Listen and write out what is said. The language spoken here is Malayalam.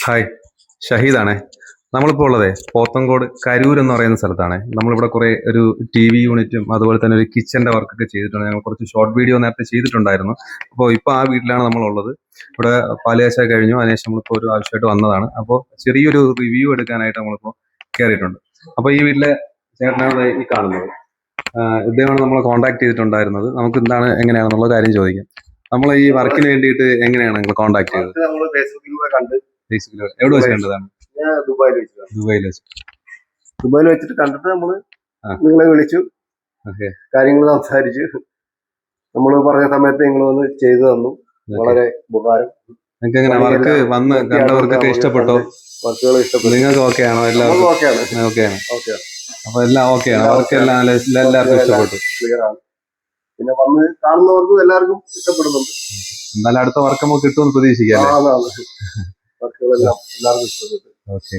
ഹായ്, ഷഹീദാണേ. നമ്മളിപ്പോൾ ഉള്ളതേ പോത്തങ്കോട് കരൂർ എന്ന് പറയുന്ന സ്ഥലത്താണ്. നമ്മളിവിടെ കുറെ ഒരു ടി വി യൂണിറ്റും അതുപോലെ തന്നെ ഒരു കിച്ചന്റെ വർക്കൊക്കെ ചെയ്തിട്ടുണ്ട്. ഞങ്ങൾ കുറച്ച് ഷോർട്ട് വീഡിയോ നേരത്തെ ചെയ്തിട്ടുണ്ടായിരുന്നു. അപ്പോൾ ഇപ്പോൾ ആ വീട്ടിലാണ് നമ്മളുള്ളത്. ഇവിടെ പാലുകാച്ച കഴിഞ്ഞു. അതിനുശേഷം നമ്മളിപ്പോൾ ഒരു ആവശ്യമായിട്ട് വന്നതാണ്. അപ്പോൾ ചെറിയൊരു റിവ്യൂ എടുക്കാനായിട്ട് നമ്മളിപ്പോൾ കയറിയിട്ടുണ്ട്. അപ്പോൾ ഈ വീട്ടിലെ ചേട്ടനാണ് ഈ കാണുന്നത്. ഇദ്ദേഹമാണ് നമ്മളെ കോൺടാക്ട് ചെയ്തിട്ടുണ്ടായിരുന്നത്. നമുക്ക് എന്താണ് എങ്ങനെയാണെന്നുള്ള കാര്യം ചോദിക്കാം. നമ്മൾ ഈ വർക്കിന് വേണ്ടിയിട്ട് എങ്ങനെയാണ് നിങ്ങൾ കോൺടാക്ട് ചെയ്തത്? എവിടെ വെച്ച് കണ്ടതാണ്? ദുബായിൽ വെച്ചിട്ട് കണ്ടിട്ട് നമ്മള് നിങ്ങളെ വിളിച്ചു, കാര്യങ്ങൾ സംസാരിച്ചു. നമ്മൾ പറഞ്ഞ സമയത്ത് നിങ്ങൾ വന്ന് ചെയ്തു തന്നു. വളരെ ഉപകാരം. നിങ്ങൾക്ക് എങ്ങനെ വർക്ക് വന്ന് കണ്ടവർക്കൊക്കെ ഇഷ്ടപ്പെട്ടോ? വർക്കുകൾ ഇഷ്ടപ്പെട്ടു. നിങ്ങൾക്ക് ഓക്കെ ആണോ? എല്ലാവർക്കും ഓക്കെയാണ്. അപ്പൊ എല്ലാം ഓക്കെയാണ്. വർക്ക് എല്ലാവർക്കും ഇഷ്ടപ്പെട്ടു. ക്ലിയർ ആണ്. പിന്നെ വന്ന് കാണുന്നവർക്കും എല്ലാവർക്കും ഇഷ്ടപ്പെടുന്നുണ്ട്. എന്നാലും അടുത്ത വർക്ക് നമുക്ക് കിട്ടുമെന്ന് പ്രതീക്ഷിക്കാം. വർക്കുകളെല്ലാം എല്ലാവർക്കും ഇഷ്ടപ്പെട്ടു. ഓക്കെ.